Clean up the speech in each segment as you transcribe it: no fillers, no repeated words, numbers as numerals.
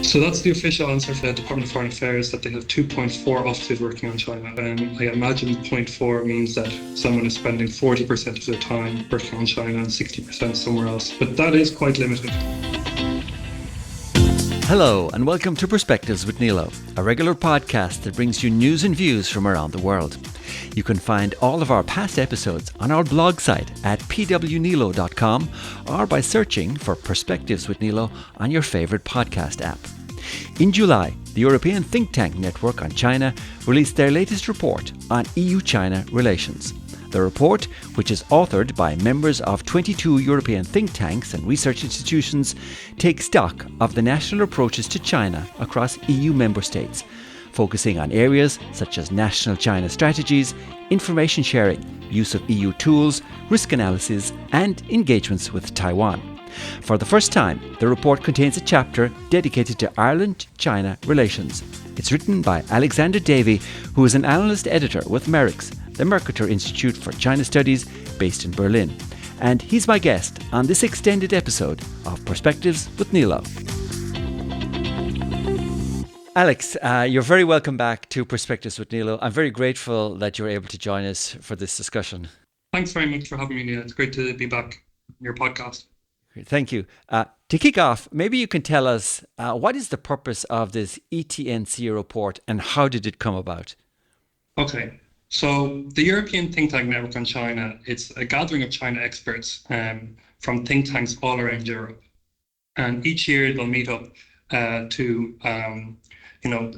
So that's the official answer for the Department of Foreign Affairs, that they have 2.4 officers working on China. I imagine 0.4 means that someone is spending 40% of their time working on China and 60% somewhere else. But that is quite limited. Hello and welcome to Perspectives with Nilo, a regular podcast that brings you news and views from around the world. You can find all of our past episodes on our blog site at pwnilo.com or by searching for Perspectives with Nilo on your favourite podcast app. In July, the European think tank network on China released their latest report on EU-China relations. The report, which is authored by members of 22 European think tanks and research institutions, takes stock of the national approaches to China across EU member states, focusing on areas such as national China strategies, information sharing, use of EU tools, risk analysis, and engagements with Taiwan. For the first time, the report contains a chapter dedicated to Ireland-China relations. It's written by Alexander Davey, who is an analyst editor with MERICS, the Mercator Institute for China Studies based in Berlin. And he's my guest on this extended episode of Perspectives with Nilo. Alex, you're very welcome back to Perspectives with Nilo. I'm very grateful that you're able to join us for this discussion. Thanks very much for having me, Neil. It's great to be back on your podcast. Thank you. To kick off, maybe you can tell us what is the purpose of this ETNC report and how did it come about? Okay, so the European Think Tank Network on China, it's a gathering of China experts from think tanks all around Europe. And each year they'll meet up to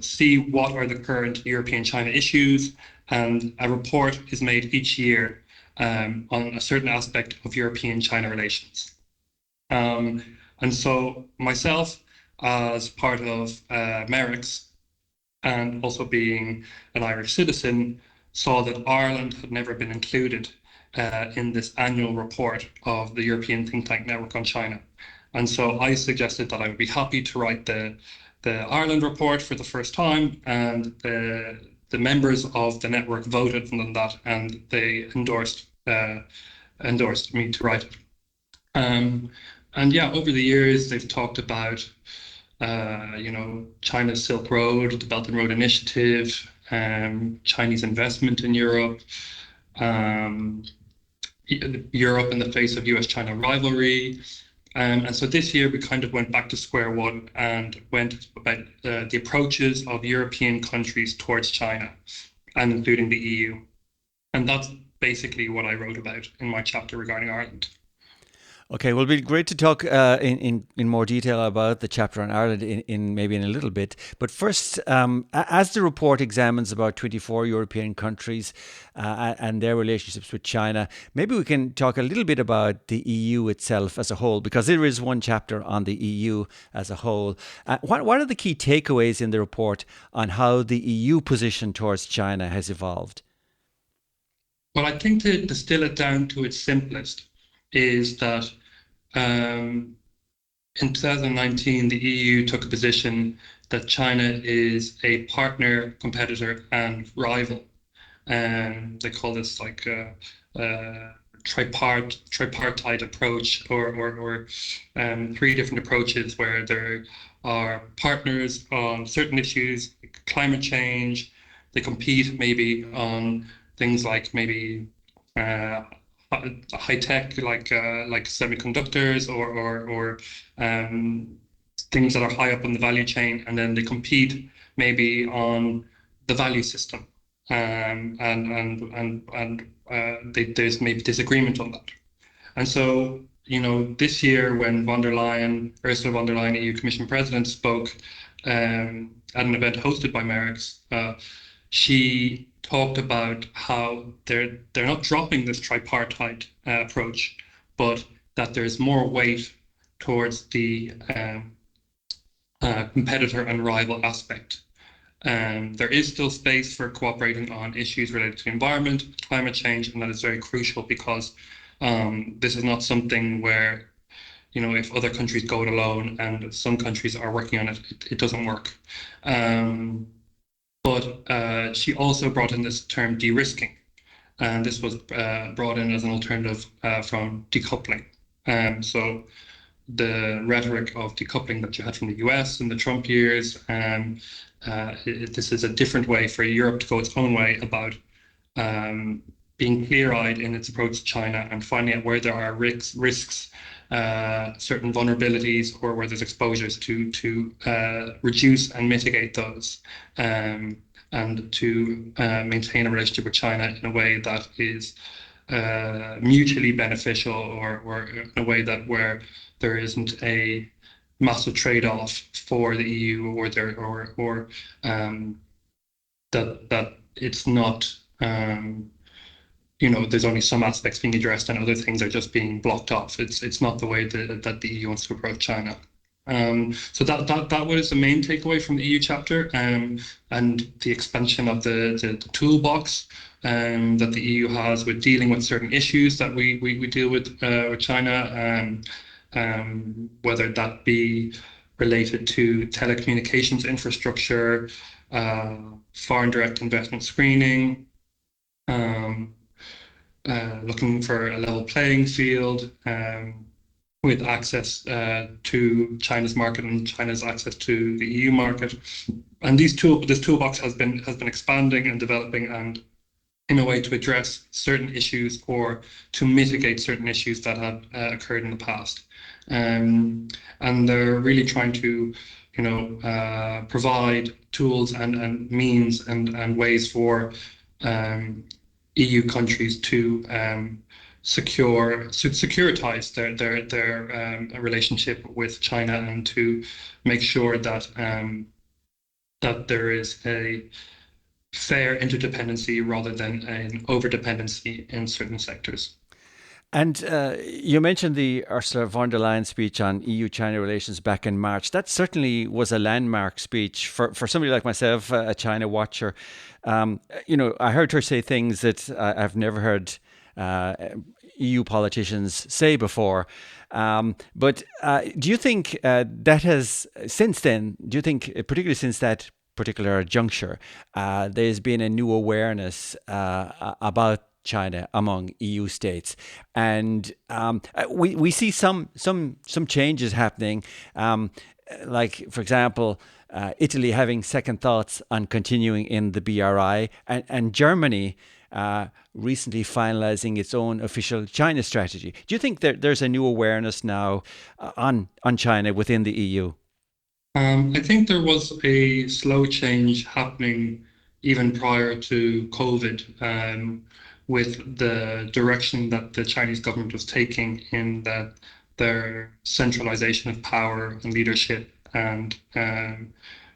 see what are the current European China issues, and a report is made each year on a certain aspect of European China relations. And so myself, as part of MERICS, and also being an Irish citizen, saw that Ireland had never been included in this annual report of the European Think Tank Network on China. And so I suggested that I would be happy to write the Ireland report for the first time, and the members of the network voted on that, and they endorsed me to write it. And yeah, over the years, they've talked about, China's Silk Road, the Belt and Road Initiative, Chinese investment in Europe, Europe in the face of US-China rivalry. And so this year, we kind of went back to square one and went about the approaches of European countries towards China, and including the EU. And that's basically what I wrote about in my chapter regarding Ireland. Okay, well, it'll be great to talk in more detail about the chapter on Ireland in maybe in a little bit. But first, as the report examines about 24 European countries and their relationships with China, maybe we can talk a little bit about the EU itself as a whole, because there is one chapter on the EU as a whole. What are the key takeaways in the report on how the EU position towards China has evolved? Well, I think to distill it down to its simplest is that in 2019, the EU took a position that China is a partner, competitor, and rival. They call this like a tripartite approach, or three different approaches where there are partners on certain issues, like climate change. They compete maybe on things like maybe high tech, like semiconductors, or things that are high up on the value chain, and then they compete maybe on the value system, there's maybe disagreement on that. And so, this year when Ursula von der Leyen, EU Commission President, spoke at an event hosted by MERICS, she talked about how they're not dropping this tripartite approach, but that there's more weight towards the competitor and rival aspect. There is still space for cooperating on issues related to environment, climate change, and that is very crucial because this is not something where, if other countries go it alone and some countries are working on it, it doesn't work. But she also brought in this term de-risking, and this was brought in as an alternative from decoupling. So the rhetoric of decoupling that you had from the US in the Trump years. This is a different way for Europe to go its own way about being clear-eyed in its approach to China and finding out where there are risks, certain vulnerabilities, or where there's exposures to reduce and mitigate those, and to maintain a relationship with China in a way that is mutually beneficial, or in a way that where there isn't a massive trade-off for the EU, or that it's not, there's only some aspects being addressed and other things are just being blocked off. It's not the way that the EU wants to approach China. So that was the main takeaway from the EU chapter, and the expansion of the toolbox that the EU has with dealing with certain issues that we deal with China, whether that be related to telecommunications infrastructure, foreign direct investment screening, looking for a level playing field, with access to China's market and China's access to the EU market. And this toolbox has been expanding and developing, and in a way to address certain issues or to mitigate certain issues that have occurred in the past. And they're really trying to, provide tools and means and ways for EU countries to securitize their relationship with China, and to make sure that that there is a fair interdependency rather than an overdependency in certain sectors. And you mentioned the Ursula von der Leyen speech on EU-China relations back in March. That certainly was a landmark speech for somebody like myself, a China watcher. I heard her say things that I've never heard EU politicians say before. But do you think that has, since then, particularly since that particular juncture, there's been a new awareness about China among EU states, and we see some changes happening, like, for example, Italy having second thoughts on continuing in the BRI, and Germany recently finalizing its own official China strategy. Do you think there's a new awareness now on China within the EU? I think there was a slow change happening even prior to COVID, with the direction that the Chinese government was taking in their centralization of power and leadership, and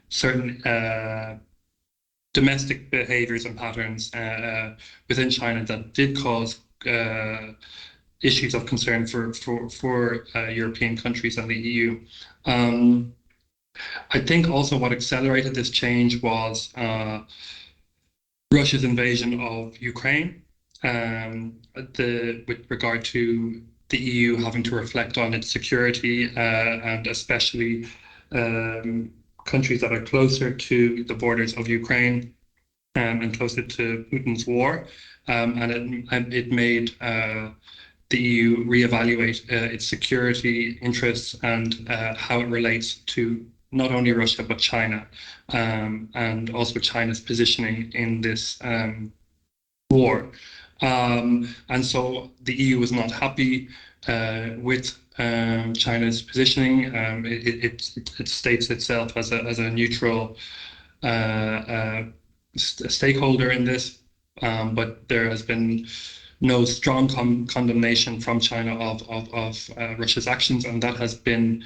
certain domestic behaviors and patterns within China that did cause issues of concern for European countries and the EU. I think also what accelerated this change was Russia's invasion of Ukraine, with regard to the EU having to reflect on its security, and especially countries that are closer to the borders of Ukraine, and closer to Putin's war, and it made the EU reevaluate its security interests and how it relates to not only Russia but China, and also China's positioning in this war. And so the EU was not happy with China's positioning. It states itself as a neutral stakeholder in this, but there has been no strong condemnation from China of Russia's actions, and that has been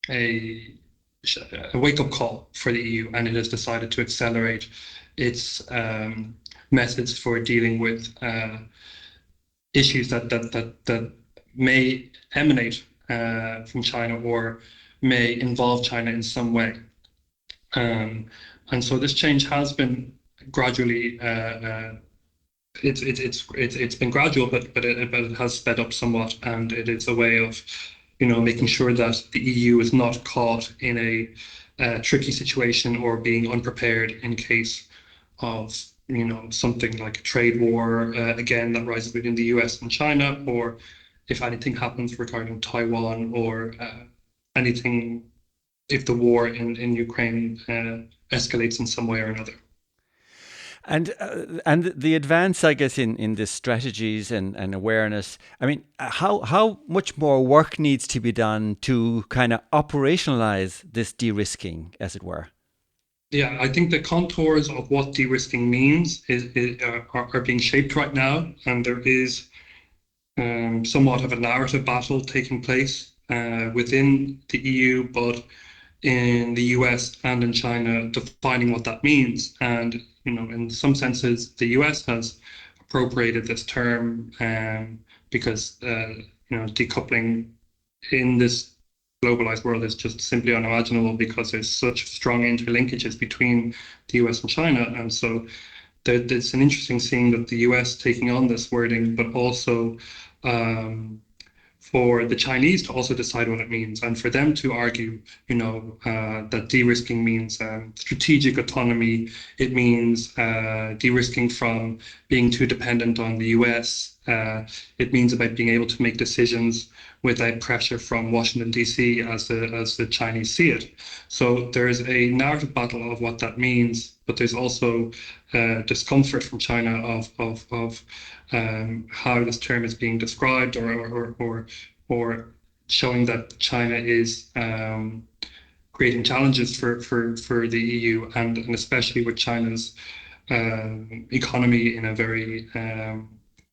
a wake-up call for the EU, and it has decided to accelerate its methods for dealing with issues that may emanate from China or may involve China in some way. And so this change has been gradually, it's been gradual, but it has sped up somewhat, and it is a way of making sure that the EU is not caught in a tricky situation or being unprepared in case of something like a trade war again that rises between the US and China, or if anything happens regarding Taiwan or anything, if the war in Ukraine escalates in some way or another. And the advance, I guess, in this strategies and awareness. I mean, how much more work needs to be done to kind of operationalize this de-risking, as it were? Yeah, I think the contours of what de-risking means are being shaped right now, and there is somewhat of a narrative battle taking place within the EU, but in the US and in China, defining what that means. And in some senses, the US has appropriated this term because decoupling in this globalized world is just simply unimaginable because there's such strong interlinkages between the US and China, and so it's an interesting seeing that the US taking on this wording, but also for the Chinese to also decide what it means, and for them to argue, that de-risking means strategic autonomy. It means de-risking from being too dependent on the US. It means about being able to make decisions without pressure from Washington, D.C., as the Chinese see it. So there's a narrative battle of what that means, but there's also discomfort from China of how this term is being described, or showing that China is creating challenges for the EU, and especially with China's economy in a very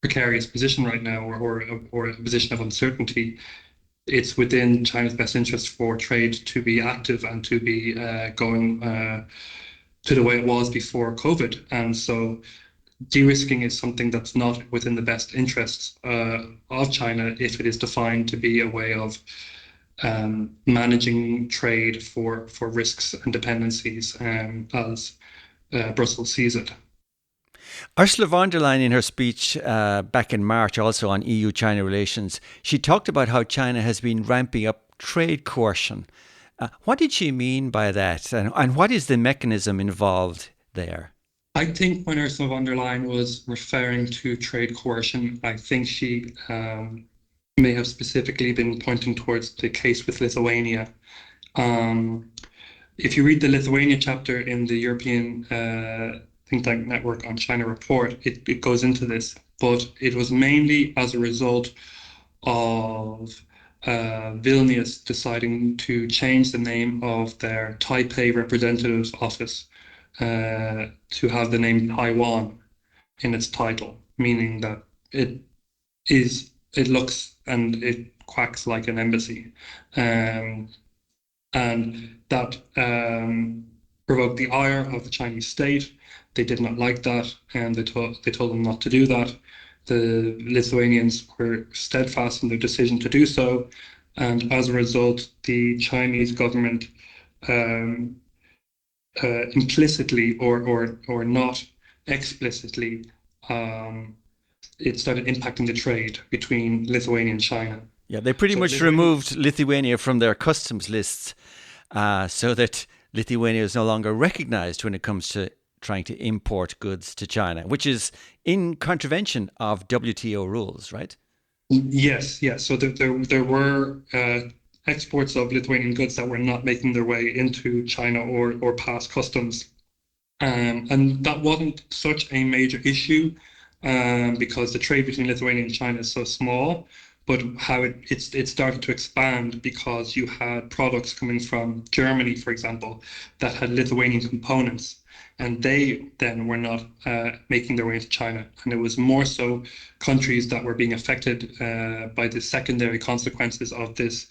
precarious position right now, or a position of uncertainty. It's within China's best interest for trade to be active and to be going to the way it was before COVID. And so de-risking is something that's not within the best interests of China if it is defined to be a way of managing trade for risks and dependencies as Brussels sees it. Ursula von der Leyen, in her speech back in March, also on EU-China relations, she talked about how China has been ramping up trade coercion. What did she mean by that, and what is the mechanism involved there? I think when Ursula von der Leyen was referring to trade coercion, I think she may have specifically been pointing towards the case with Lithuania. If you read the Lithuania chapter in the European think tank network on China report, it goes into this, but it was mainly as a result of Vilnius deciding to change the name of their Taipei representative's office to have the name Taiwan in its title, meaning that it looks and it quacks like an embassy, and that provoked the ire of the Chinese state. They did not like that, and they told them not to do that. The Lithuanians were steadfast in their decision to do so, and as a result, the Chinese government implicitly or not explicitly, it started impacting the trade between Lithuania and China. Yeah, they pretty much removed Lithuania from their customs lists so that Lithuania is no longer recognized when it comes to trying to import goods to China, which is in contravention of WTO rules, right? Yes. So there were exports of Lithuanian goods that were not making their way into China or past customs. And that wasn't such a major issue because the trade between Lithuania and China is so small, but how it started to expand because you had products coming from Germany, for example, that had Lithuanian components, and they then were not making their way into China. And it was more so countries that were being affected by the secondary consequences of this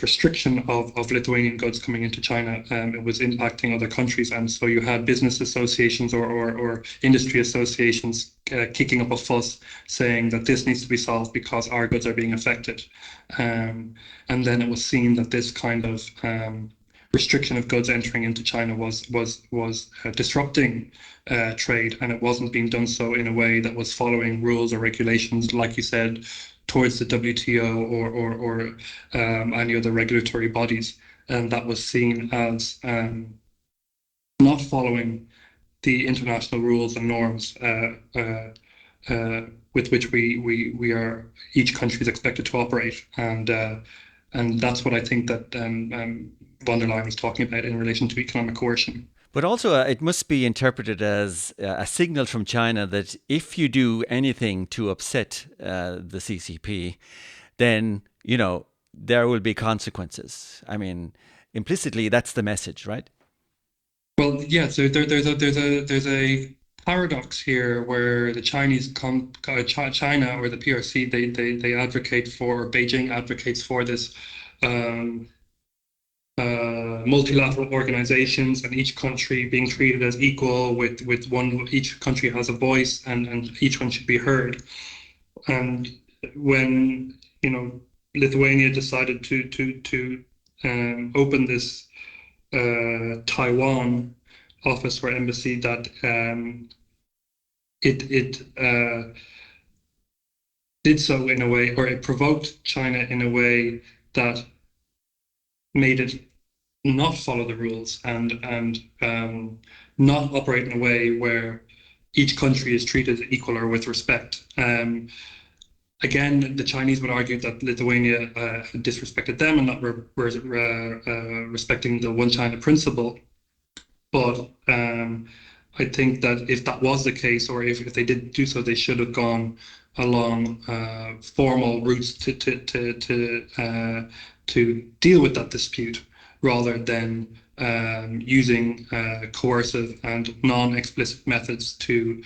restriction of Lithuanian goods coming into China. It was impacting other countries, and so you had business associations or industry associations kicking up a fuss saying that this needs to be solved because our goods are being affected. And then it was seen that this kind of restriction of goods entering into China was disrupting trade, and it wasn't being done so in a way that was following rules or regulations, like you said, towards the WTO or any other regulatory bodies, and that was seen as not following the international rules and norms with which we are each country is expected to operate, and that's what I think that von der Leyen was talking about in relation to economic coercion. But also, it must be interpreted as a signal from China that if you do anything to upset the CCP, then, there will be consequences. I mean, implicitly, that's the message, right? Well, yeah. So there's a paradox here where the China or the PRC they advocate for Beijing advocates for this um, multilateral organizations and each country being treated as equal with one each country has a voice and each one should be heard. And when Lithuania decided to open this Taiwan office or embassy, that it did so in a way, or it provoked China in a way that made it not follow the rules and not operate in a way where each country is treated equal or with respect. Again, the Chinese would argue that Lithuania had disrespected them and not respecting the one China principle. But I think that if that was the case, or if they did do so, they should have gone along formal routes to deal with that dispute, rather than using coercive and non-explicit methods to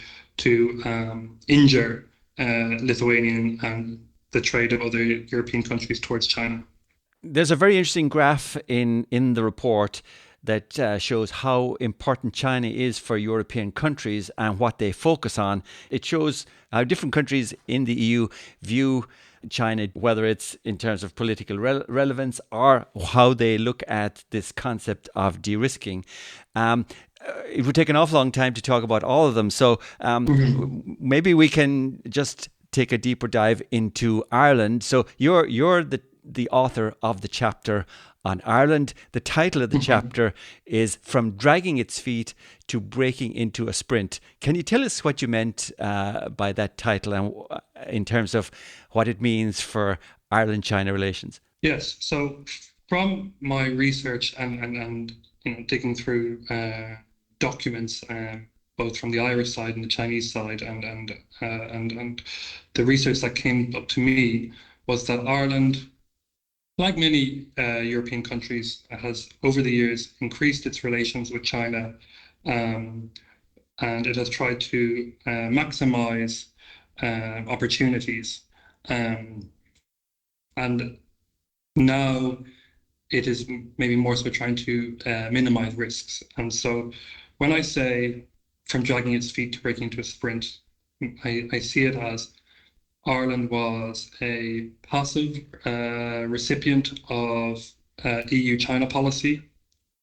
injure Lithuanian and the trade of other European countries towards China. There's a very interesting graph in the report that shows how important China is for European countries and what they focus on. It shows how different countries in the EU view China, whether it's in terms of political relevance or how they look at this concept of de-risking. It would take an awful long time to talk about all of them. So maybe we can just take a deeper dive into Ireland. So you're the author of the chapter on Ireland. The title of the chapter is From Dragging Its Feet to Breaking into a Sprint. Can you tell us what you meant by that title and in terms of what it means for Ireland-China relations? Yes. So from my research and digging through documents, both from the Irish side and the Chinese side, and the research that came up to me was that Ireland, like many European countries, has over the years increased its relations with China, and it has tried to maximize opportunities. And now it is maybe more so trying to minimize risks. And so when I say from dragging its feet to breaking into a sprint, I see it as Ireland was a passive recipient of EU-China policy,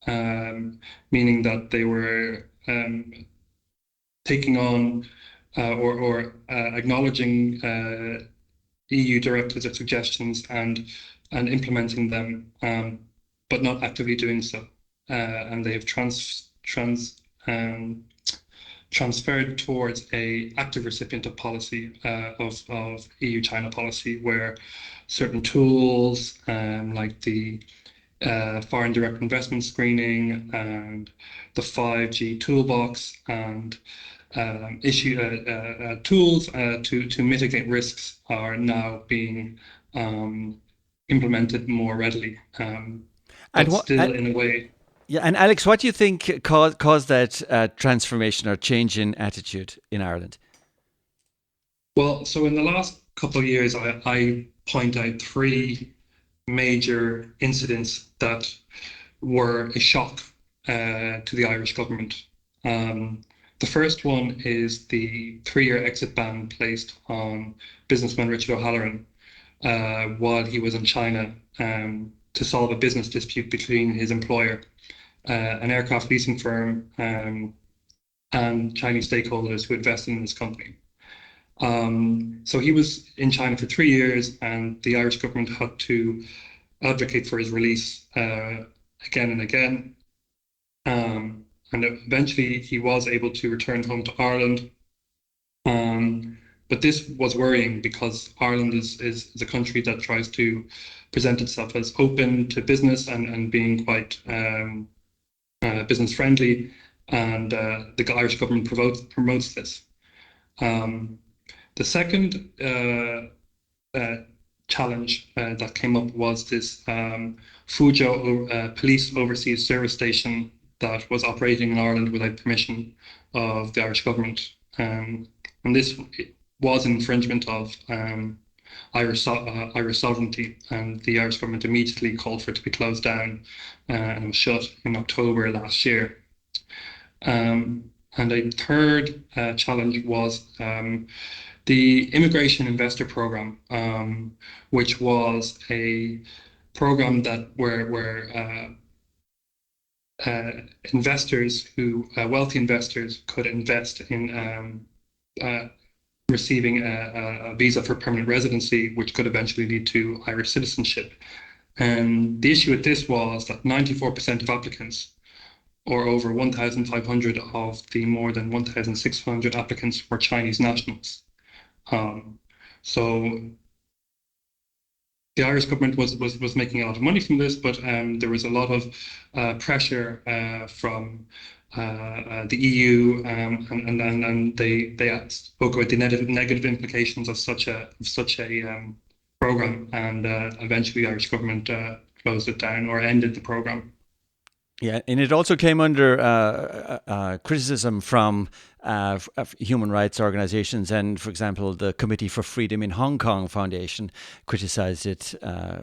meaning that they were taking on or acknowledging EU directives or suggestions and implementing them, but not actively doing so. And they have transferred towards a active recipient of policy of EU-China policy, where certain tools like the foreign direct investment screening and the 5G toolbox and issue tools to mitigate risks are now being implemented more readily, but still in a way. Yeah, and Alex, what do you think caused that transformation or change in attitude in Ireland? Well, so in the last couple of years, I point out three major incidents that were a shock to the Irish government. The first one is the 3-year exit ban placed on businessman Richard O'Halloran while he was in China to solve a business dispute between his employer, an aircraft leasing firm, and Chinese stakeholders who invested in this company. So he was in China for 3 years, and the Irish government had to advocate for his release again and again. And eventually he was able to return home to Ireland. But this was worrying because Ireland is a country that tries to present itself as open to business and being quite business friendly, and the Irish government promotes this. The second challenge that came up was this Fuzhou police overseas service station that was operating in Ireland without permission of the Irish government. And this was an infringement of Irish sovereignty, and the Irish government immediately called for it to be closed down and was shut in October last year. And a third challenge was the Immigration Investor Program, which was a program that where investors wealthy investors could invest in receiving a visa for permanent residency, which could eventually lead to Irish citizenship. And the issue with this was that 94% of applicants, or over 1,500 of the more than 1,600 applicants, were Chinese nationals. So the Irish government was making a lot of money from this, but there was a lot of pressure from the EU, and they spoke about the negative implications of such a program, and eventually the Irish government closed it down or ended the program. Yeah, and it also came under criticism from human rights organizations, and, for example, the Committee for Freedom in Hong Kong Foundation criticized it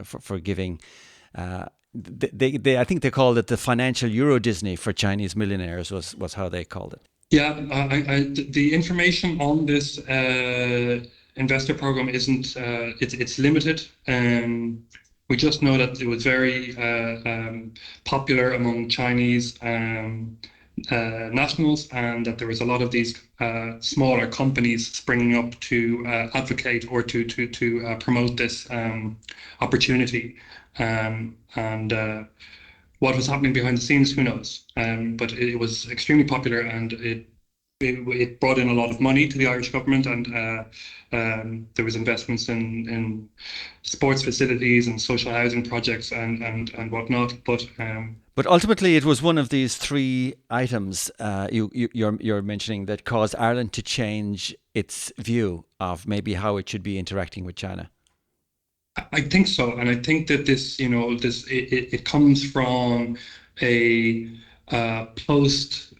for giving. I think they called it the financial Euro Disney for Chinese millionaires was how they called it. Yeah, the information on this investor program isn't. It's limited. We just know that it was very popular among Chinese nationals, and that there was a lot of these smaller companies springing up to advocate or to promote this opportunity. And what was happening behind the scenes, who knows? But it was extremely popular, and it brought in a lot of money to the Irish government, and there was investments in sports facilities and social housing projects and whatnot. But ultimately, it was one of these three items you're mentioning that caused Ireland to change its view of maybe how it should be interacting with China. I think so, and I think that it comes from a post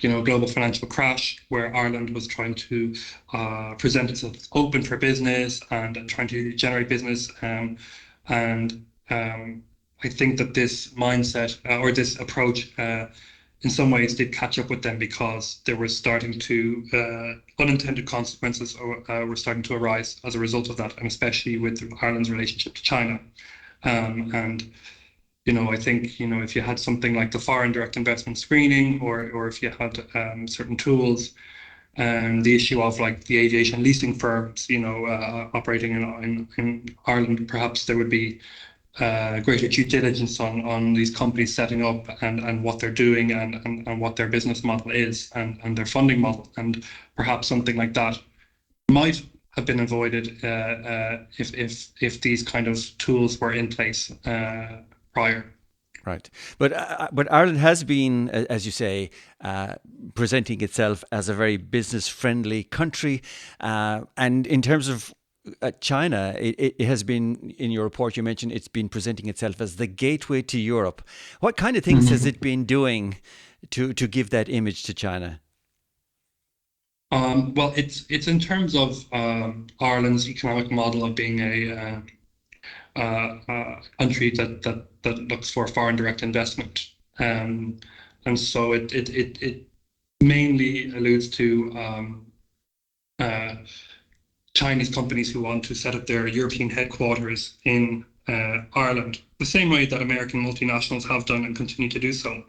global financial crash, where Ireland was trying to present itself as open for business and trying to generate business, and I think that this mindset or this approach in some ways did catch up with them, because there was starting to unintended consequences were starting to arise as a result of that, and especially with Ireland's relationship to China. And I think if you had something like the foreign direct investment screening, or if you had certain tools, the issue of like the aviation leasing firms, operating in Ireland, perhaps there would be greater due diligence on these companies setting up and what they're doing and what their business model is and their funding model, and perhaps something like that might have been avoided if these kind of tools were in place prior. Right, but Ireland has been, as you say, presenting itself as a very business-friendly country, and in terms of China, it has been, in your report you mentioned, it's been presenting itself as the gateway to Europe. What kind of things has it been doing to give that image to China? Well, it's in terms of Ireland's economic model of being a country that looks for foreign direct investment, and so it mainly alludes to Chinese companies who want to set up their European headquarters in Ireland, the same way that American multinationals have done and continue to do so.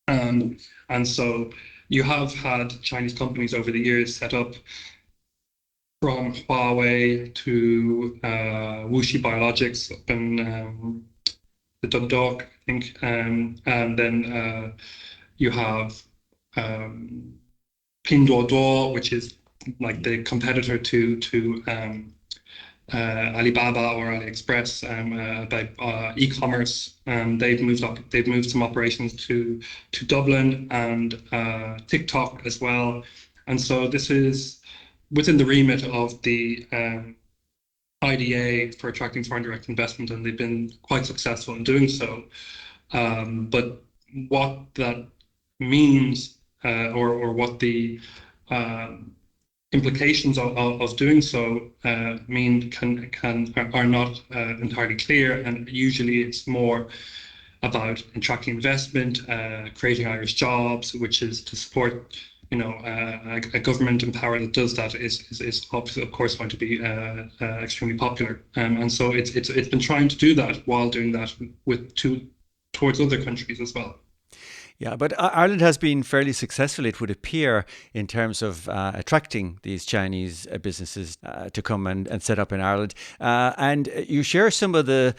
And so you have had Chinese companies over the years set up, from Huawei to Wuxi Biologics up in the Dundalk, I think, and then you have Pinduoduo, which is like the competitor to Alibaba or AliExpress, about e-commerce. They've moved some operations to Dublin and TikTok as well. And so this is within the remit of the IDA for attracting foreign direct investment, and they've been quite successful in doing so. But what that means, or what the implications of doing so are not entirely clear, and usually it's more about attracting investment, creating Irish jobs, which is to support, a government in power that does that is of course going to be extremely popular, and so it's been trying to do that while doing that towards other countries as well. Yeah, but Ireland has been fairly successful, it would appear, in terms of attracting these Chinese businesses to come and set up in Ireland. And you share some of the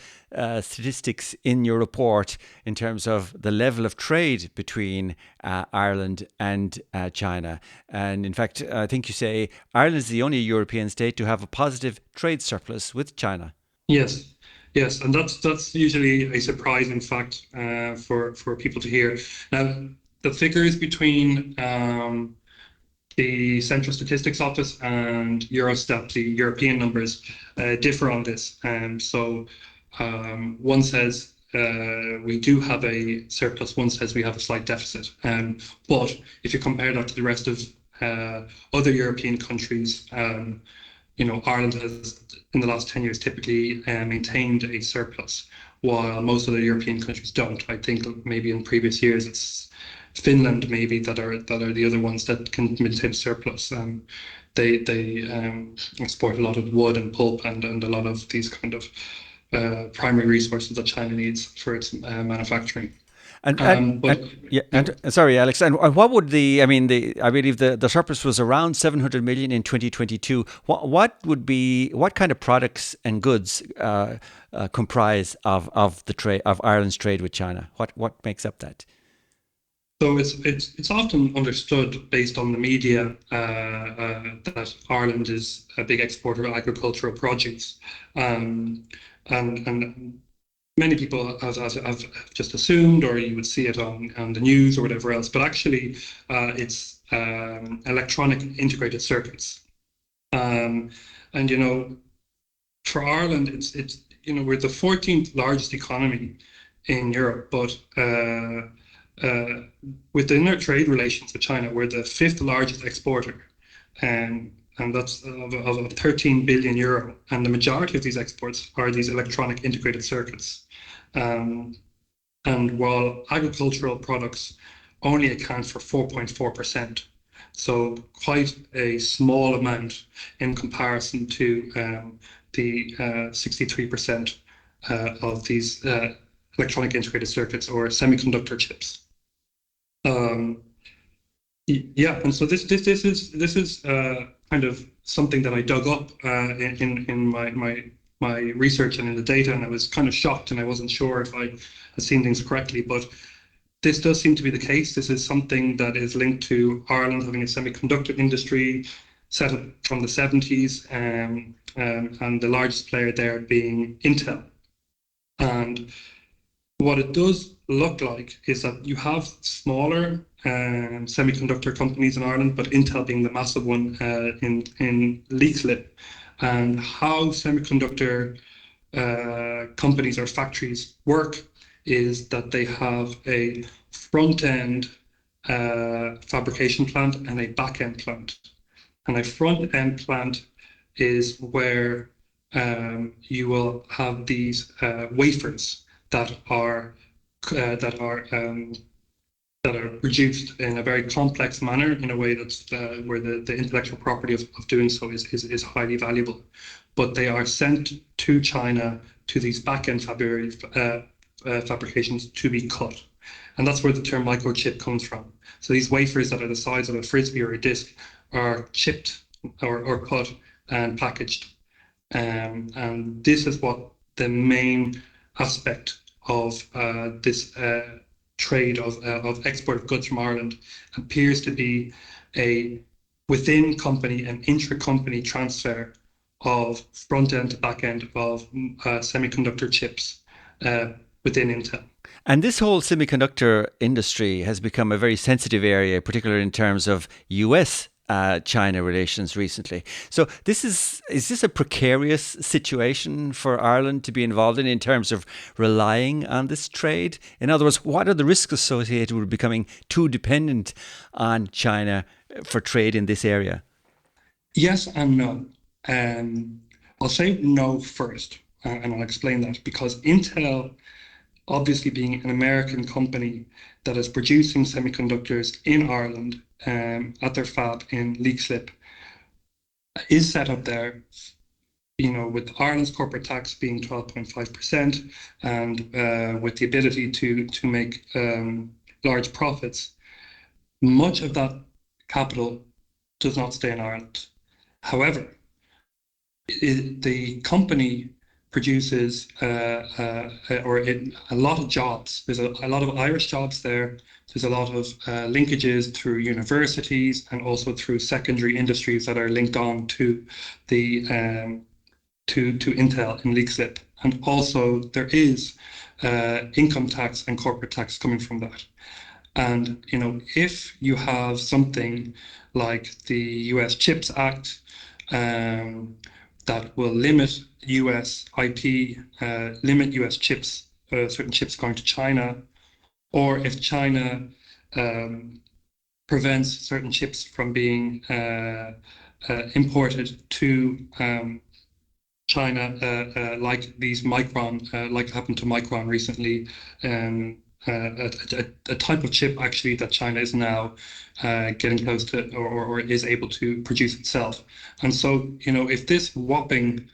statistics in your report in terms of the level of trade between Ireland and China. And in fact, I think you say Ireland is the only European state to have a positive trade surplus with China. Yes. Yes, and that's usually a surprising fact for people to hear. Now, the figures between the Central Statistics Office and Eurostat, the European numbers, differ on this. So one says we do have a surplus, one says we have a slight deficit. But if you compare that to the rest of other European countries, Ireland has, in the last 10 years, typically maintained a surplus, while most other European countries don't. I think maybe in previous years it's Finland maybe that are the other ones that can maintain a surplus. They export a lot of wood and pulp and a lot of these kind of primary resources that China needs for its manufacturing. Sorry, Alex. And what would I believe the surplus was around 700 million in 2022. What kind of products and goods comprise of the trade of Ireland's trade with China? What makes up that? So it's often understood based on the media that Ireland is a big exporter of agricultural produce, and many people have just assumed, or you would see it on the news or whatever else, but actually it's electronic integrated circuits. And for Ireland, it's we're the 14th largest economy in Europe, but within our trade relations with China, we're the 5th largest exporter. And that's of 13 billion euro. And the majority of these exports are these electronic integrated circuits. And while agricultural products only account for 4.4%, so quite a small amount in comparison to the 63% of these electronic integrated circuits or semiconductor chips. Yeah, and so this is kind of something that I dug up in my research and in the data, and I was kind of shocked, and I wasn't sure if I had seen things correctly, but this does seem to be the case. This is something that is linked to Ireland having a semiconductor industry set up from the 70s, and the largest player there being Intel. And what it does look like is that you have smaller semiconductor companies in Ireland, but Intel being the massive one in Leixlip. And how semiconductor companies or factories work is that they have a front-end fabrication plant and a back-end plant. And a front-end plant is where you will have these wafers that are produced in a very complex manner, in a way that's where the intellectual property of doing so is highly valuable. But they are sent to China to these back-end fabrications to be cut. And that's where the term microchip comes from. So these wafers that are the size of a frisbee or a disc are chipped or cut and packaged. And this is what the main aspect of this trade of export of goods from Ireland appears to be a within company and intra-company transfer of front end to back end of semiconductor chips within Intel. And this whole semiconductor industry has become a very sensitive area, particularly in terms of US China relations recently. So is this a precarious situation for Ireland to be involved in terms of relying on this trade? In other words, what are the risks associated with becoming too dependent on China for trade in this area? Yes and no. I'll say no first, and I'll explain that, because Intel, obviously being an American company that is producing semiconductors in Ireland at their fab in Leixlip, is set up there, with Ireland's corporate tax being 12.5% and with the ability to make large profits. Much of that capital does not stay in Ireland. However, the company produces a lot of jobs. There's a lot of Irish jobs there. There's a lot of linkages through universities and also through secondary industries that are linked on to the to Intel in Leixlip. And also there is income tax and corporate tax coming from that. And if you have something like the US CHIPS Act that will limit US IP, limit US chips, certain chips going to China, or if China prevents certain chips from being imported to China, like these Micron, like happened to Micron recently, a type of chip actually that China is now getting close to or is able to produce itself. And so, if this whopping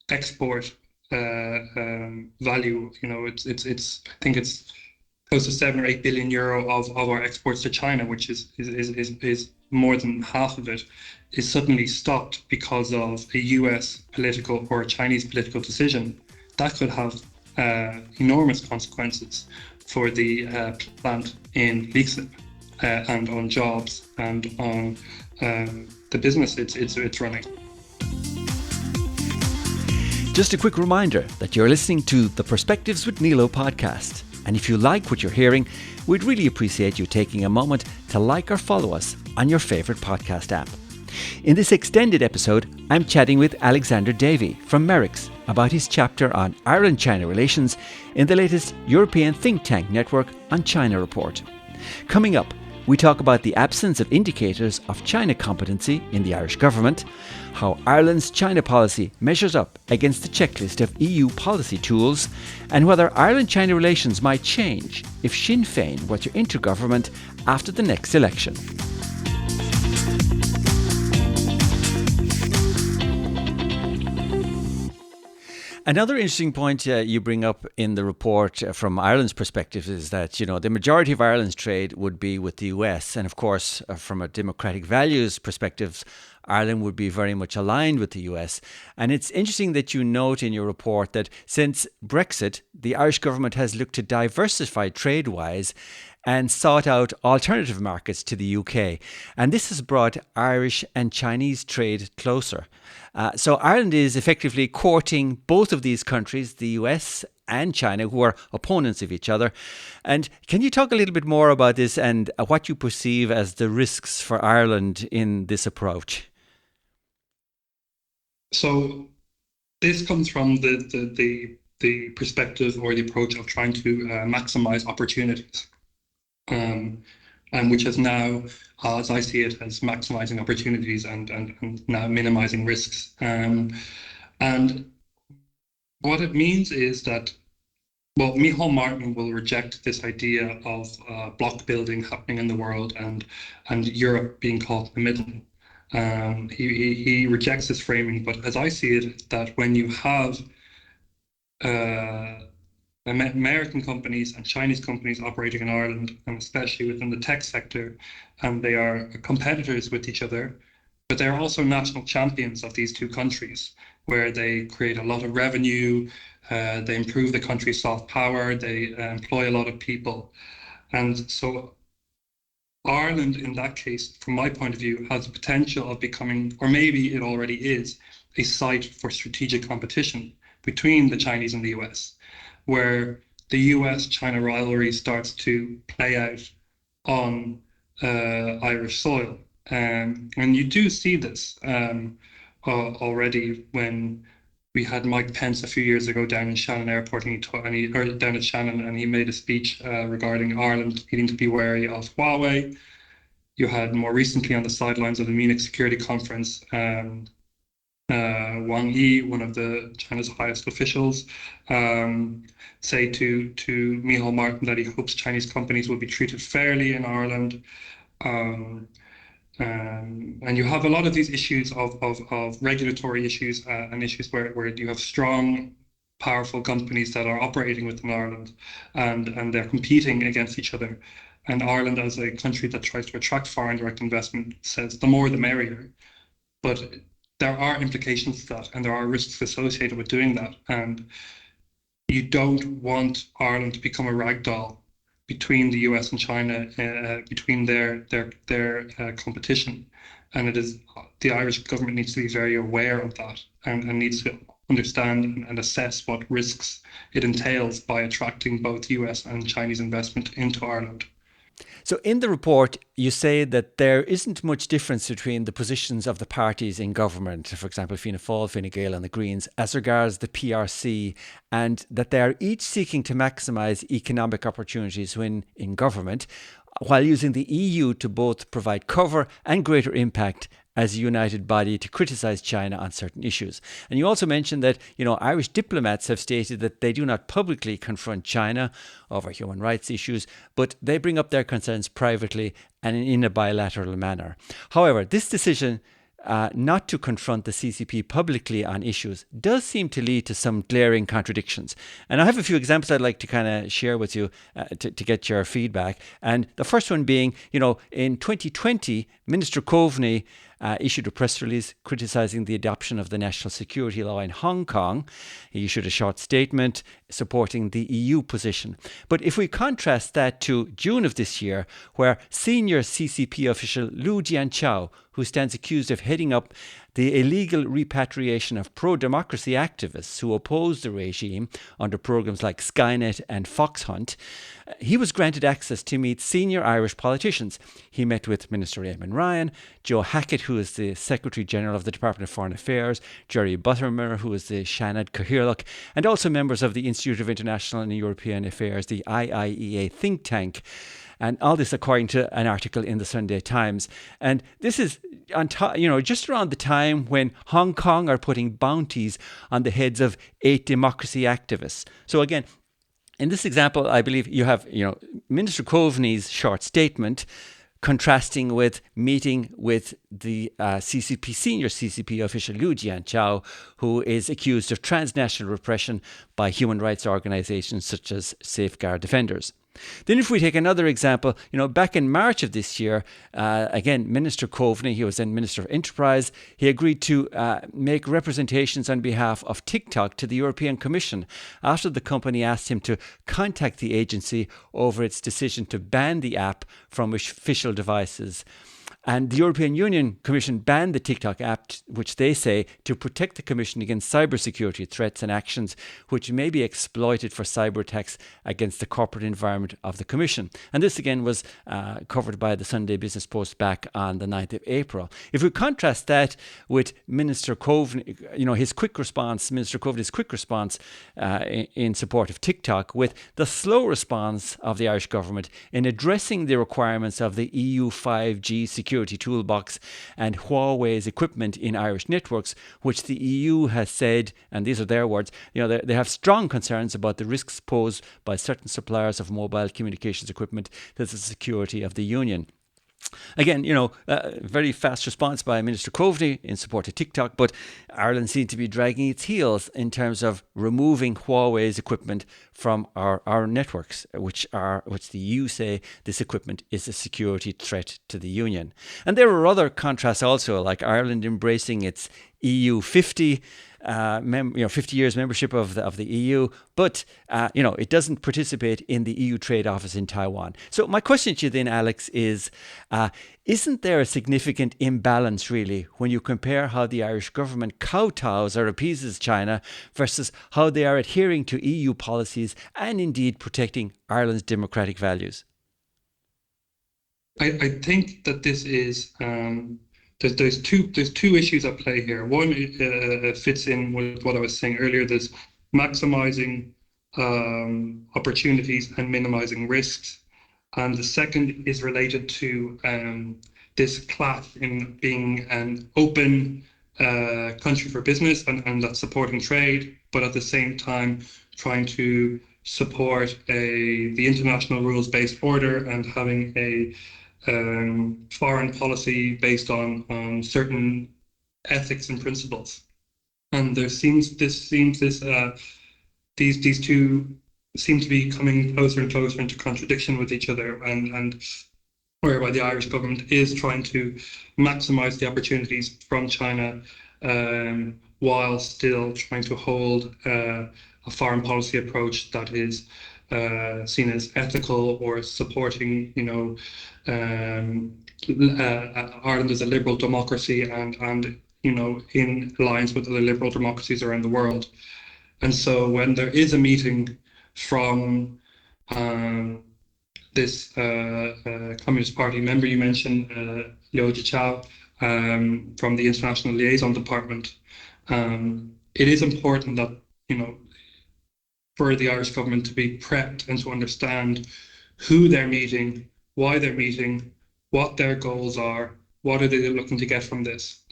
export value, it's I think it's close to 7 or 8 billion euro of our exports to China, which is more than half of it, is suddenly stopped because of a US political or a Chinese political decision. That could have enormous consequences for the plant in Leixlip and on jobs and on the business it's running. Just a quick reminder that you're listening to the Perspectives with Nilo podcast. And if you like what you're hearing, we'd really appreciate you taking a moment to like or follow us on your favourite podcast app. In this extended episode, I'm chatting with Alexander Davey from MERICS about his chapter on Ireland-China relations in the latest European think tank network on China report. Coming up, we talk about the absence of indicators of China competency in the Irish government, how Ireland's China policy measures up against the checklist of EU policy tools, and whether Ireland-China relations might change if Sinn Féin were to enter government after the next election. Another interesting point you bring up in the report from Ireland's perspective is that, the majority of Ireland's trade would be with the US. And of course, from a democratic values perspective, Ireland would be very much aligned with the US. And it's interesting that you note in your report that since Brexit, the Irish government has looked to diversify trade-wise and sought out alternative markets to the UK. And this has brought Irish and Chinese trade closer. So Ireland is effectively courting both of these countries, the US and China, who are opponents of each other. And can you talk a little bit more about this and what you perceive as the risks for Ireland in this approach? So this comes from the perspective or the approach of trying to maximize opportunities. And which is now, as I see it, as maximizing opportunities and now minimizing risks. And what it means is that, Micheál Martin will reject this idea of block building happening in the world and Europe being caught in the middle. He rejects this framing, but as I see it, that when you have American companies and Chinese companies operating in Ireland, and especially within the tech sector, and they are competitors with each other, but they're also national champions of these two countries, where they create a lot of revenue, they improve the country's soft power, they employ a lot of people. And so Ireland, in that case, from my point of view, has the potential of becoming, or maybe it already is, a site for strategic competition between the Chinese and the US, where the US-China rivalry starts to play out on Irish soil. And you do see this already when we had Mike Pence a few years ago down in Shannon Airport, or down at Shannon, and he made a speech regarding Ireland needing to be wary of Huawei. You had more recently on the sidelines of the Munich Security Conference, Wang Yi, one of China's highest officials, say to Micheál Martin that he hopes Chinese companies will be treated fairly in Ireland. And you have a lot of these issues of regulatory issues and issues where you have strong, powerful companies that are operating within Ireland, and they're competing against each other. And Ireland, as a country that tries to attract foreign direct investment, says the more the merrier. But there are implications to that, and there are risks associated with doing that. And you don't want Ireland to become a rag doll between the US and China, between their competition. And it is the Irish government needs to be very aware of that, and needs to understand and assess what risks it entails by attracting both US and Chinese investment into Ireland. So in the report, you say that there isn't much difference between the positions of the parties in government, for example, Fianna Fáil, Fine Gael and the Greens, as regards the PRC, and that they are each seeking to maximise economic opportunities when in government, while using the EU to both provide cover and greater impact as a united body to criticise China on certain issues. And you also mentioned that, Irish diplomats have stated that they do not publicly confront China over human rights issues, but they bring up their concerns privately and in a bilateral manner. However, this decision not to confront the CCP publicly on issues does seem to lead to some glaring contradictions. And I have a few examples I'd like to kind of share with you to get your feedback. And the first one being, in 2020, Minister Coveney issued a press release criticising the adoption of the national security law in Hong Kong. He issued a short statement supporting the EU position. But if we contrast that to June of this year, where senior CCP official Liu Jianchao, who stands accused of heading up the illegal repatriation of pro-democracy activists who oppose the regime under programs like Skynet and Foxhunt, he was granted access to meet senior Irish politicians. He met with Minister Eamon Ryan, Joe Hackett, who is the Secretary General of the Department of Foreign Affairs, Jerry Buttermere, who is the Shanad Cahirlock, and also members of the Institute of International and European Affairs, the IIEA think tank. And all this according to an article in the Sunday Times. And this is on just around the time when Hong Kong are putting bounties on the heads of 8 democracy activists. So again, in this example, I believe you have, Minister Coveney's short statement contrasting with meeting with the senior CCP official Liu Jianchao, who is accused of transnational repression by human rights organisations such as Safeguard Defenders. Then if we take another example, back in March of this year, again, Minister Coveney, he was then Minister of Enterprise, he agreed to make representations on behalf of TikTok to the European Commission after the company asked him to contact the agency over its decision to ban the app from official devices. And the European Union Commission banned the TikTok app, which they say to protect the Commission against cybersecurity threats and actions which may be exploited for cyber attacks against the corporate environment of the Commission. And this again was covered by the Sunday Business Post back on the 9th of April. If we contrast that with Minister Coveney, Minister Coveney's quick response in support of TikTok, with the slow response of the Irish government in addressing the requirements of the EU 5G security toolbox and Huawei's equipment in Irish networks, which the EU has said, and these are their words, they have strong concerns about the risks posed by certain suppliers of mobile communications equipment to the security of the Union. Again, very fast response by Minister Coveney in support of TikTok, but Ireland seemed to be dragging its heels in terms of removing Huawei's equipment from our networks, which the EU say this equipment is a security threat to the Union. And there were other contrasts also, like Ireland embracing its EU 50 50 years membership of the EU, but it doesn't participate in the EU trade office in Taiwan. So my question to you then, Alex, is isn't there a significant imbalance really when you compare how the Irish government kowtows or appeases China versus how they are adhering to EU policies and indeed protecting Ireland's democratic values? I think that this is there's two issues at play here. One fits in with what I was saying earlier. There's maximizing opportunities and minimizing risks, and the second is related to this clash in being an open country for business and that's supporting trade, but at the same time trying to support the international rules-based order and having a foreign policy based on certain ethics and principles. And these two seem to be coming closer and closer into contradiction with each other, and whereby the Irish government is trying to maximize the opportunities from China while still trying to hold a foreign policy approach that is seen as ethical or supporting, Ireland as a liberal democracy and in alliance with other liberal democracies around the world. And so when there is a meeting from this Communist Party member you mentioned, Liu Jichao, from the International Liaison Department, it is important that, for the Irish government to be prepped and to understand who they're meeting, why they're meeting, what their goals are, what are they looking to get from this,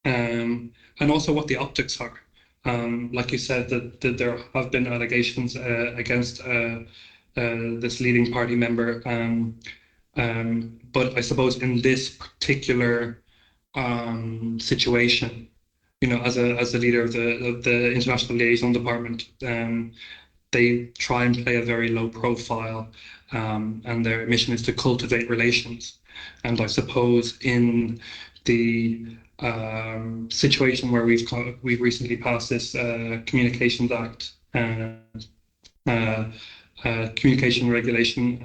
and also what the optics are. Like you said, that there have been allegations against this leading party member, but I suppose in this particular situation, as the leader of the International Liaison Department, they try and play a very low profile, and their mission is to cultivate relations. And I suppose in the situation where we've recently passed this Communications Act, Communication Regulation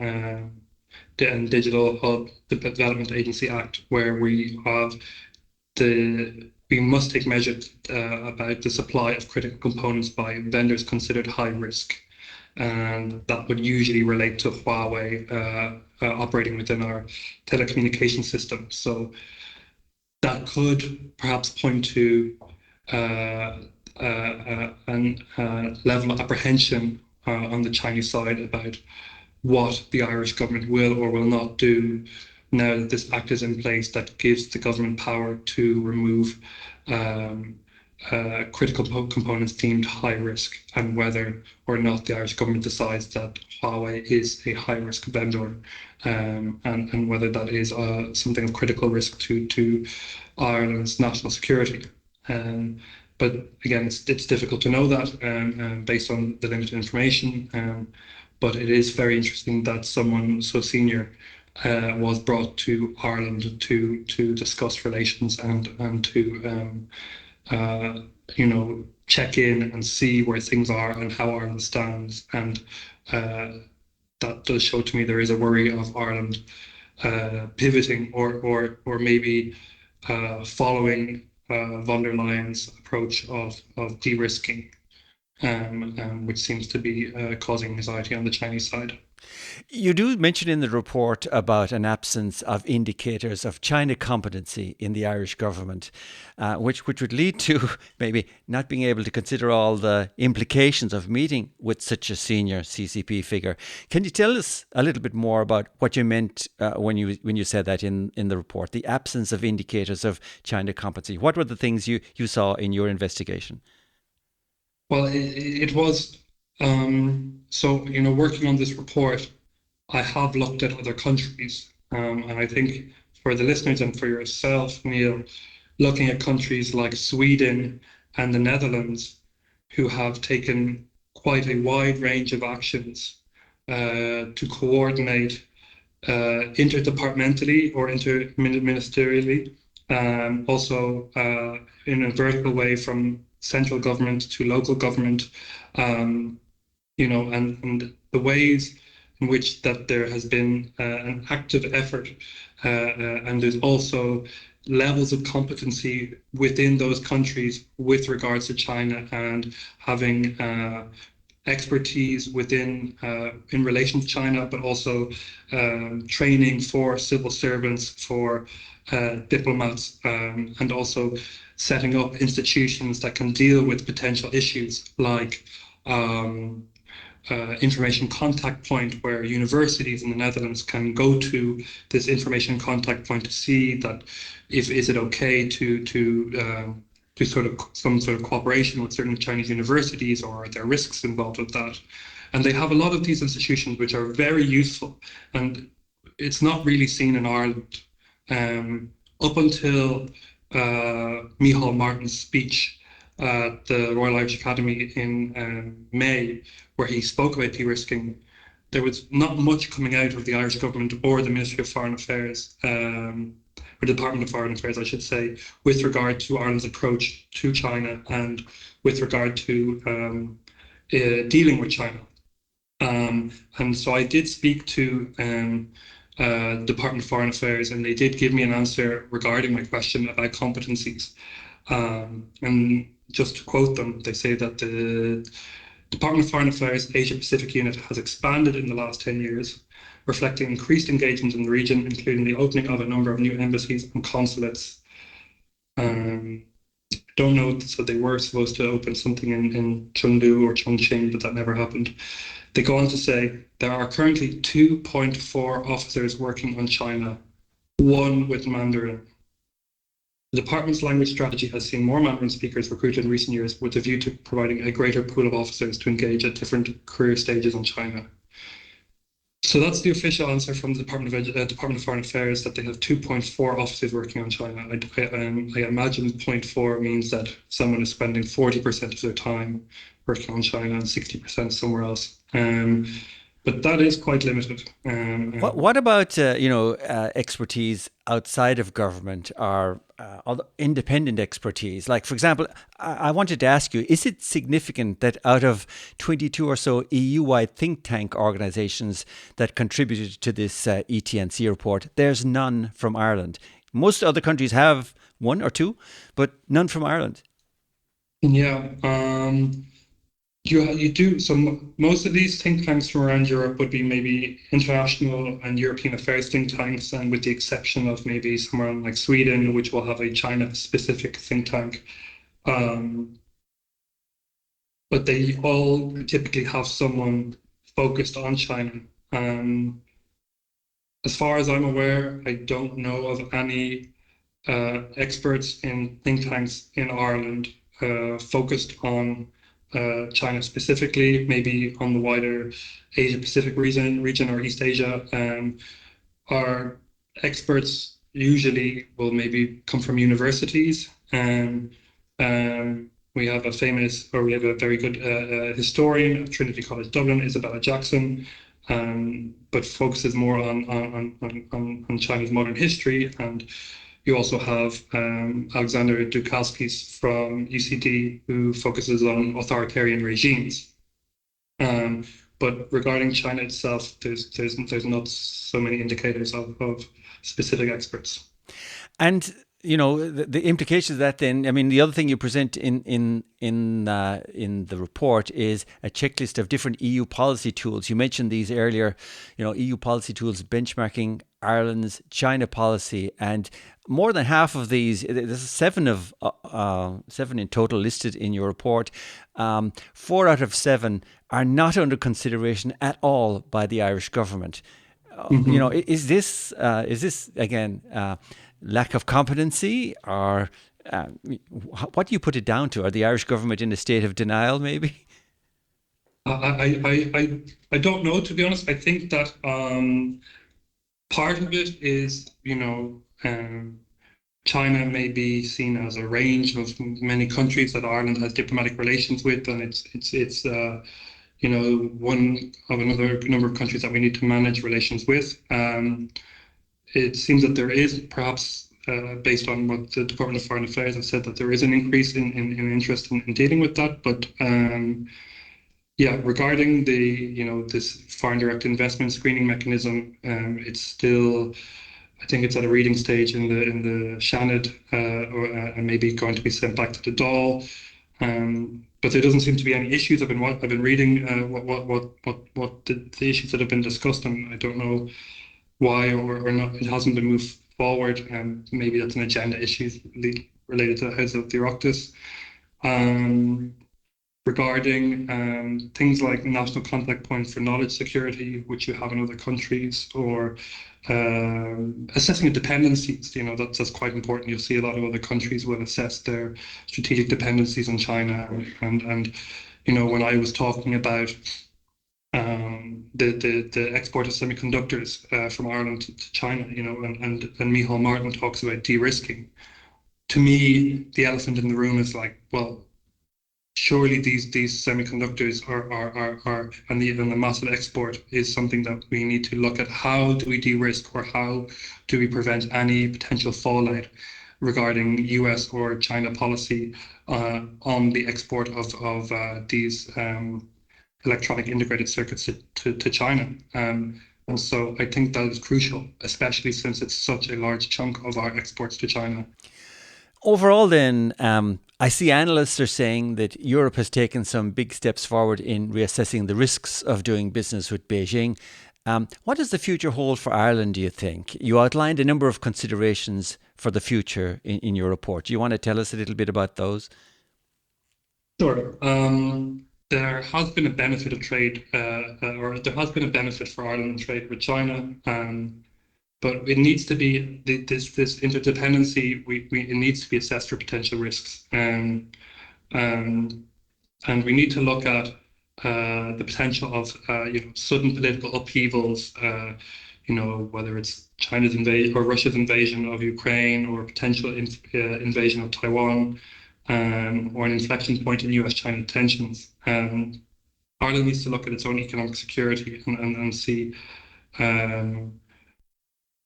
and Digital Hub Development Agency Act, where we must take measures about the supply of critical components by vendors considered high risk. And that would usually relate to Huawei operating within our telecommunication system. So that could perhaps point to a level of apprehension on the Chinese side about what the Irish government will or will not do now that this act is in place that gives the government power to remove critical components deemed high risk, and whether or not the Irish government decides that Huawei is a high risk vendor, and whether that is something of critical risk to Ireland's national security. But again, it's difficult to know that based on the limited information. But it is very interesting that someone so senior was brought to Ireland to discuss relations and to check in and see where things are and how Ireland stands. And that does show to me there is a worry of Ireland pivoting or maybe following von der Leyen's approach of de-risking, which seems to be causing anxiety on the Chinese side. You do mention in the report about an absence of indicators of China competency in the Irish government, which would lead to maybe not being able to consider all the implications of meeting with such a senior CCP figure. Can you tell us a little bit more about what you meant when you said that in the report, the absence of indicators of China competency? What were the things you saw in your investigation? Well, it was... So, working on this report, I have looked at other countries, and I think for the listeners and for yourself, Neil, looking at countries like Sweden and the Netherlands, who have taken quite a wide range of actions to coordinate interdepartmentally or interministerially, also in a vertical way from central government to local government, and the ways in which that there has been an active effort, and there's also levels of competency within those countries with regards to China, and having expertise within in relation to China, but also training for civil servants, for diplomats, and also setting up institutions that can deal with potential issues like information contact point, where universities in the Netherlands can go to this information contact point to see that if is it okay to sort of some sort of cooperation with certain Chinese universities, or are there risks involved with that? And they have a lot of these institutions which are very useful, and it's not really seen in Ireland. Up until Micheál Martin's speech at the Royal Irish Academy in May, where he spoke about de-risking, there was not much coming out of the Irish government or the Ministry of Foreign Affairs, or Department of Foreign Affairs, I should say, with regard to Ireland's approach to China and with regard to dealing with China. And so I did speak to Department of Foreign Affairs, and they did give me an answer regarding my question about competencies. And just to quote them, they say that the Department of Foreign Affairs Asia Pacific Unit has expanded in the last 10 years, reflecting increased engagement in the region, including the opening of a number of new embassies and consulates. Don't know, so they were supposed to open something in Chengdu or Chongqing, but that never happened. They go on to say there are currently 2.4 officers working on China, one with Mandarin. The department's language strategy has seen more Mandarin speakers recruited in recent years, with a view to providing a greater pool of officers to engage at different career stages on China. So that's the official answer from the Department of Foreign Affairs, that they have 2.4 officers working on China. I imagine 0.4 means that someone is spending 40% of their time working on China and 60% somewhere else. But that is quite limited. What about expertise outside of government, or other independent expertise? Like, for example, I wanted to ask you, is it significant that out of 22 or so EU-wide think tank organisations that contributed to this ETNC report, there's none from Ireland? Most other countries have one or two, but none from Ireland. Yeah. You do. So most of these think tanks from around Europe would be maybe international and European affairs think tanks, and with the exception of maybe somewhere like Sweden, which will have a China-specific think tank. But they all typically have someone focused on China. As far as I'm aware, I don't know of any experts in think tanks in Ireland focused on China specifically, maybe on the wider Asia Pacific region or East Asia. Our experts usually will maybe come from universities. We have a very good historian at Trinity College Dublin, Isabella Jackson, but focuses more on China's modern history. And you also have Alexander Dukowskis from UCD, who focuses on authoritarian regimes. But regarding China itself, there's not so many indicators of specific experts. And the implications of that, then, I mean, the other thing you present in the report is a checklist of different EU policy tools. You mentioned these earlier, EU policy tools, benchmarking Ireland's China policy, and more than half of these, there's seven in total listed in your report. 4 out of 7 are not under consideration at all by the Irish government. Mm-hmm. Is this again lack of competency, or what do you put it down to? Are the Irish government in a state of denial, maybe? I don't know, to be honest. I think that part of it is, China may be seen as a range of many countries that Ireland has diplomatic relations with, and it's one of another number of countries that we need to manage relations with. It seems that there is perhaps based on what the Department of Foreign Affairs has said, that there is an increase in interest in dealing with that. But yeah, regarding this foreign direct investment screening mechanism, it's still, I think it's at a reading stage in the Shannon, and maybe going to be sent back to the Dáil. But there doesn't seem to be any issues. I've been reading what the issues that have been discussed, and I don't know why or not it hasn't been moved forward. Maybe that's an agenda issue related to the House of the Oireachtas. Regarding things like national contact points for knowledge security, which you have in other countries, or assessing of dependencies, that's quite important. You'll see a lot of other countries will assess their strategic dependencies on China, and when I was talking about the export of semiconductors from Ireland to China, and Micheál Martin talks about de-risking. To me, the elephant in the room is like, well, surely these semiconductors are and the massive export is something that we need to look at. How do we de-risk, or how do we prevent any potential fallout regarding US or China policy on the export of these electronic integrated circuits to China? And so I think that is crucial, especially since it's such a large chunk of our exports to China. Overall, then, I see analysts are saying that Europe has taken some big steps forward in reassessing the risks of doing business with Beijing. What does the future hold for Ireland, do you think? You outlined a number of considerations for the future in your report. Do you want to tell us a little bit about those? Sure. There has been a benefit of trade, or there has been a benefit for Ireland in trade with China. But it needs to be this interdependency. It needs to be assessed for potential risks, and we need to look at the potential of sudden political upheavals. Whether it's China's invasion or Russia's invasion of Ukraine, or potential invasion of Taiwan, or an inflection point in U.S.-China tensions. Ireland needs to look at its own economic security and see.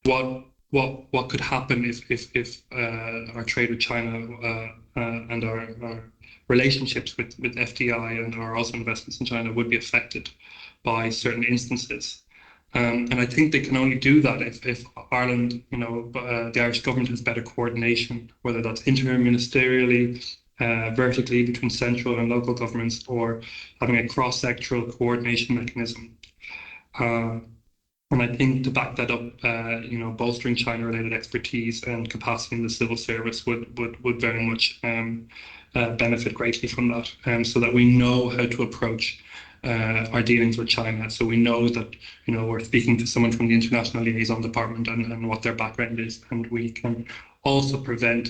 What could happen if our trade with China and our relationships with FDI and our also investments in China would be affected by certain instances. And I think they can only do that if Ireland, the Irish government has better coordination, whether that's interministerially, vertically between central and local governments, or having a cross-sectoral coordination mechanism. And I think to back that up, bolstering China-related expertise and capacity in the civil service would very much benefit greatly from that, so that we know how to approach our dealings with China. So we know that we're speaking to someone from the International Liaison Department and what their background is, and we can also prevent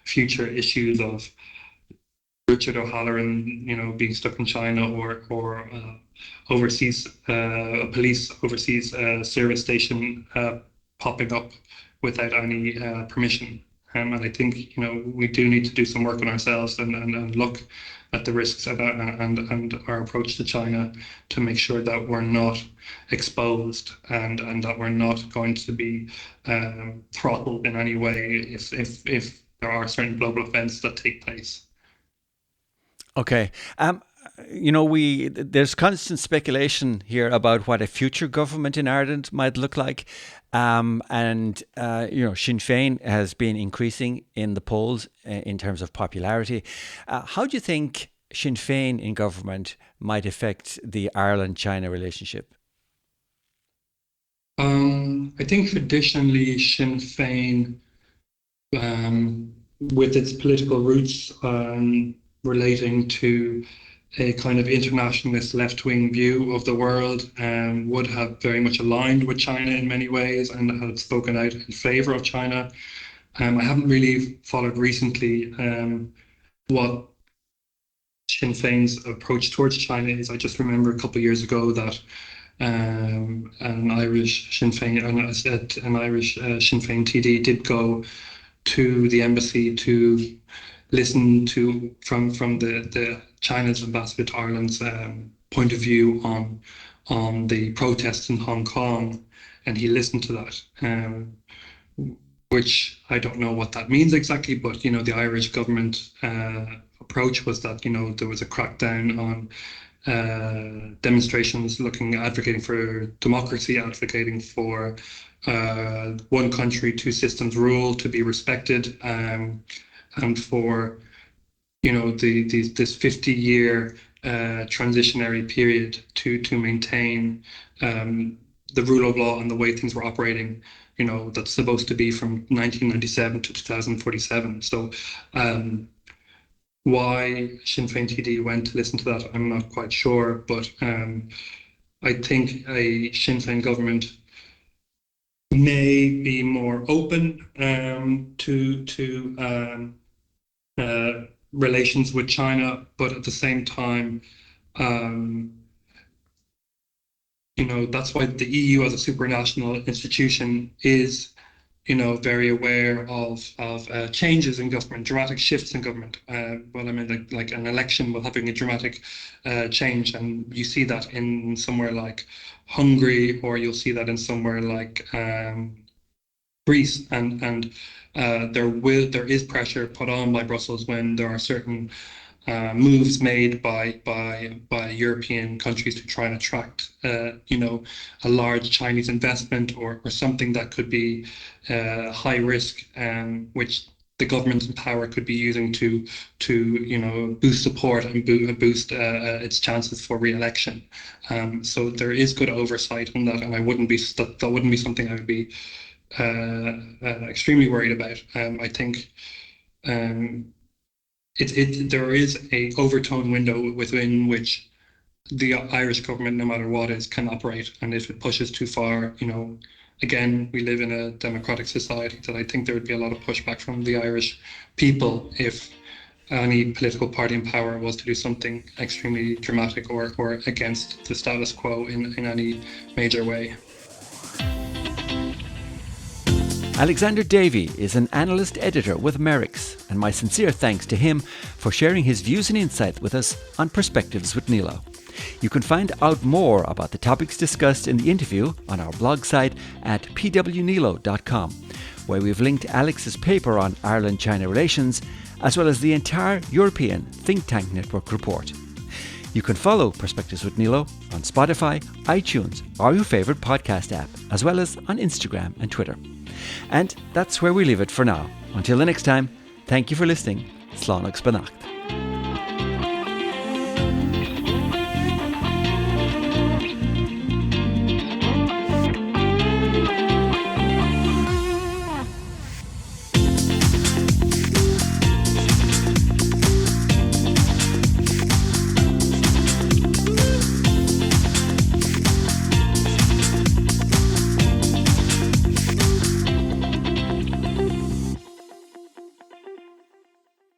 future issues of Richard O'Halloran, being stuck in China, or overseas police overseas service station popping up without any permission. And I think we do need to do some work on ourselves and look at the risks and our approach to China to make sure that we're not exposed and that we're not going to be throttled in any way if there are certain global events that take place. Okay. There's constant speculation here about what a future government in Ireland might look like. Sinn Féin has been increasing in the polls in terms of popularity. How do you think Sinn Féin in government might affect the Ireland-China relationship? I think traditionally Sinn Féin, with its political roots relating to a kind of internationalist left-wing view of the world, would have very much aligned with China in many ways and have spoken out in favour of China. I haven't really followed recently what Sinn Féin's approach towards China is. I just remember a couple of years ago that an Irish Sinn Féin TD did go to the embassy to listen to from the China's ambassador to Ireland's point of view on the protests in Hong Kong, and he listened to that. which I don't know what that means exactly, but the Irish government approach was that there was a crackdown on demonstrations advocating for democracy, advocating for one country, two systems rule to be respected, and for this 50-year transitionary period to maintain the rule of law and the way things were operating. That's supposed to be from 1997 to 2047. So why Sinn Féin TD went to listen to that, I'm not quite sure. But I think a Sinn Féin government may be more open to relations with China, but at the same time, that's why the EU as a supranational institution is, very aware of changes in government, dramatic shifts in government. Well, I mean, like an election will having a dramatic change, and you see that in somewhere like Hungary, or you'll see that in somewhere like Greece, and there is pressure put on by Brussels when there are certain moves made by European countries to try and attract a large Chinese investment or something that could be high risk, which the government in power could be using to boost support and boost its chances for re-election. So there is good oversight on that, and that wouldn't be something I would be extremely worried about. I think there is a overtone window within which the Irish government, no matter what is, can operate, and if it pushes too far, again, we live in a democratic society, that I think there would be a lot of pushback from the Irish people if any political party in power was to do something extremely dramatic or against the status quo in any major way. Alexander Davey is an analyst editor with MERICS, and my sincere thanks to him for sharing his views and insight with us on Perspectives with Nilo. You can find out more about the topics discussed in the interview on our blog site at pwnilo.com, where we've linked Alex's paper on Ireland-China relations, as well as the entire European Think Tank Network report. You can follow Perspectives with Nilo on Spotify, iTunes, or your favourite podcast app, as well as on Instagram and Twitter. And that's where we leave it for now. Until the next time, thank you for listening. Slán agus beannacht.